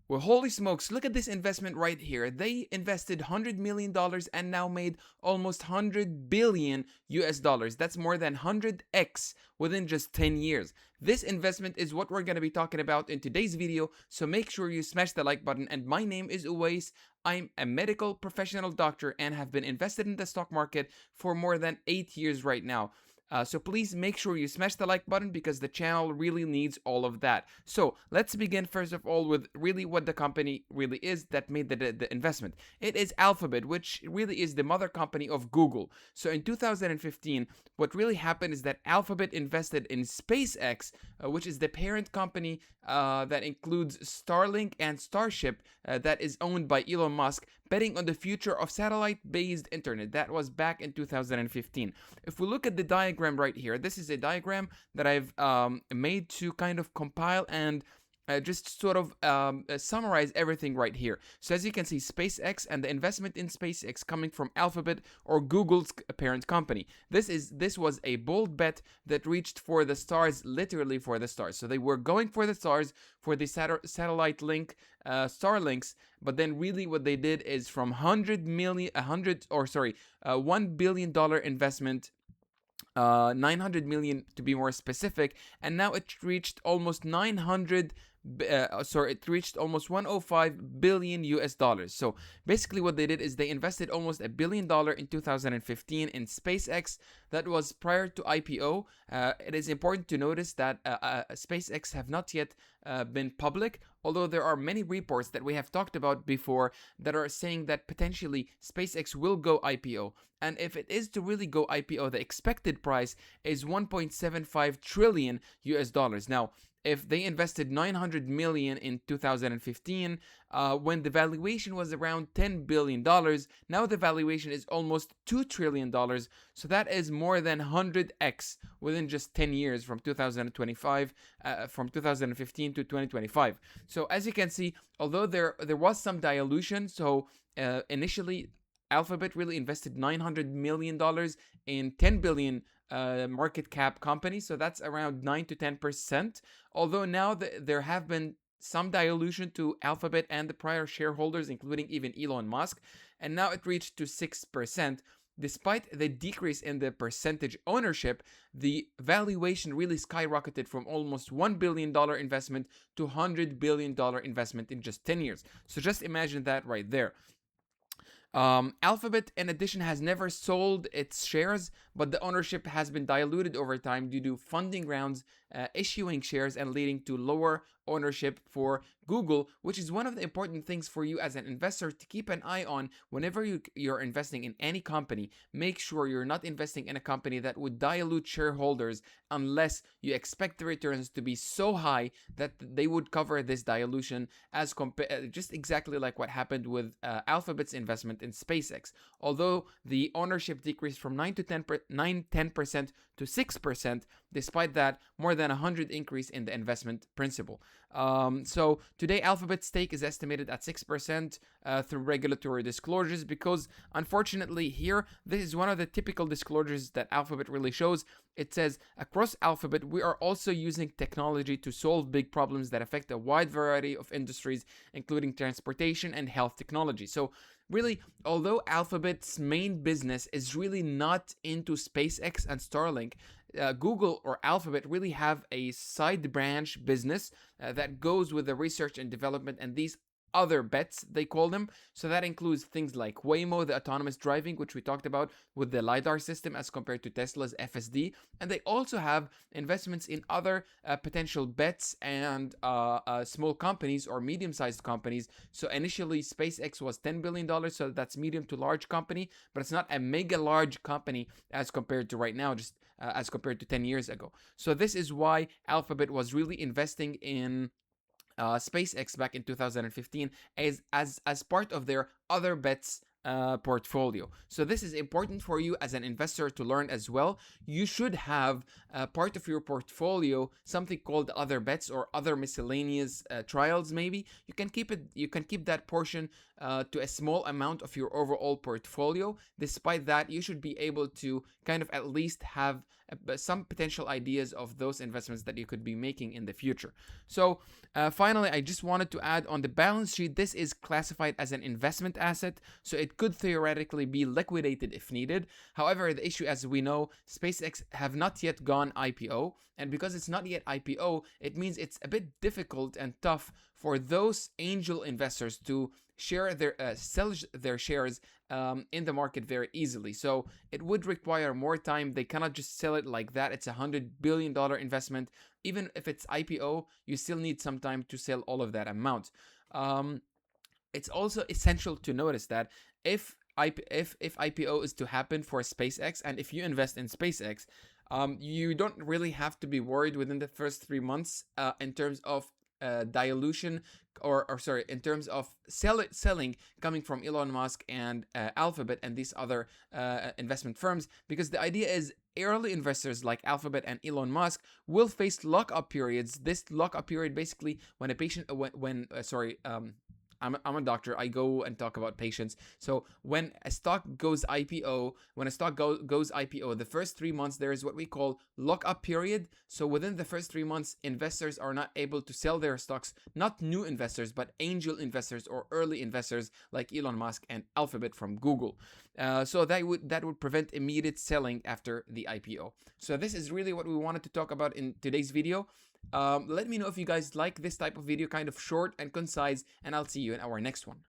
Well, holy smokes, look at this investment right here. They invested $100 million and now made almost 100 billion US dollars. That's more than 100x within just 10 years. This investment is what we're going to be talking about in today's video, so make sure you smash the like button. And my name is Uwais. I'm a medical professional doctor and have been invested in the stock market for more than 8 years right now. So please make sure you smash the like button because the channel really needs all of that. So let's begin first of all with really what the company really is that made the investment. It is Alphabet, which really is the mother company of Google. So in 2015, what really happened is that Alphabet invested in SpaceX, which is the parent company that includes Starlink and Starship that is owned by Elon Musk, betting on the future of satellite-based internet. That was back in 2015. If we look at the diagram right here, this is a diagram that I've made to kind of compile and just sort of summarize everything right here. So as you can see, SpaceX and the investment in SpaceX coming from Alphabet or Google's parent company. This was a bold bet that reached for the stars, literally for the stars. So they were going for the stars for the satellite link, Starlinks, but then really what they did is from $1 billion investment, 900 million to be more specific, and now it reached almost 105 billion US dollars. So basically what they did is they invested almost $1 billion in 2015 in SpaceX. That was prior to IPO. It is important to notice that SpaceX have not yet been public, although there are many reports that we have talked about before that are saying that potentially SpaceX will go IPO. And if it is to really go IPO, the expected price is 1.75 trillion US dollars. Now, if they invested 900 million in 2015, when the valuation was around $10 billion, now the valuation is almost $2 trillion. So that is more than 100x within just 10 years from 2025, from 2015 to 2025. So as you can see, although there was some dilution, so initially Alphabet really invested $900 million in 10 billion market cap company, so that's around 9 to 10%. Although now there have been some dilution to Alphabet and the prior shareholders, including even Elon Musk, and now it reached to 6%. Despite the decrease in the percentage ownership, the valuation really skyrocketed from almost $1 billion investment to $100 billion investment in just 10 years. So just imagine that right there. Alphabet, in addition, has never sold its shares, but the ownership has been diluted over time due to funding rounds, issuing shares, and leading to lower ownership for Google, which is one of the important things for you as an investor to keep an eye on whenever you're investing in any company. Make sure you're not investing in a company that would dilute shareholders unless you expect the returns to be so high that they would cover this dilution, as just exactly like what happened with Alphabet's investment in SpaceX. Although the ownership decreased from 10% to 6%, despite that, more than 100 increase in the investment principal. So today Alphabet's stake is estimated at 6% through regulatory disclosures, because unfortunately here, this is one of the typical disclosures that Alphabet really shows. It says, across Alphabet, we are also using technology to solve big problems that affect a wide variety of industries, including transportation and health technology. So really, although Alphabet's main business is really not into SpaceX and Starlink, Google or Alphabet really have a side branch business that goes with the research and development and these other bets, they call them. So that includes things like Waymo, the autonomous driving, which we talked about with the LiDAR system as compared to Tesla's FSD. And they also have investments in other potential bets and small companies or medium-sized companies. So initially, SpaceX was $10 billion, so that's medium to large company, but it's not a mega large company as compared to right now, just as compared to 10 years ago. So this is why Alphabet was really investing in SpaceX back in 2015 as part of their other bets portfolio. So this is important for you as an investor to learn as well. You should have part of your portfolio something called other bets or other miscellaneous trials. Maybe you can keep that portion to a small amount of your overall portfolio. Despite that, you should be able to kind of at least have some potential ideas of those investments that you could be making in the future. So finally, I just wanted to add on the balance sheet, this is classified as an investment asset, so it could theoretically be liquidated if needed. However, the issue, as we know, SpaceX have not yet gone IPO, and because it's not yet IPO, it means it's a bit difficult and tough for those angel investors to sell their shares in the market very easily. So it would require more time. They cannot just sell it like that. It's $100 billion investment. Even if it's IPO, you still need some time to sell all of that amount. It's also essential to notice that if IPO is to happen for SpaceX, and if you invest in SpaceX, you don't really have to be worried within the first 3 months in terms of dilution, or sorry, in terms of selling coming from Elon Musk and Alphabet and these other investment firms, because the idea is early investors like Alphabet and Elon Musk will face lockup periods. This lockup period, basically, when a patient, I'm a doctor. I go and talk about patients. So when a stock goes IPO, the first 3 months, there is what we call lockup period. So within the first 3 months, investors are not able to sell their stocks, not new investors, but angel investors or early investors like Elon Musk and Alphabet from Google. So that would prevent immediate selling after the IPO. So this is really what we wanted to talk about in today's video. Let me know if you guys like this type of video, kind of short and concise, and I'll see you in our next one.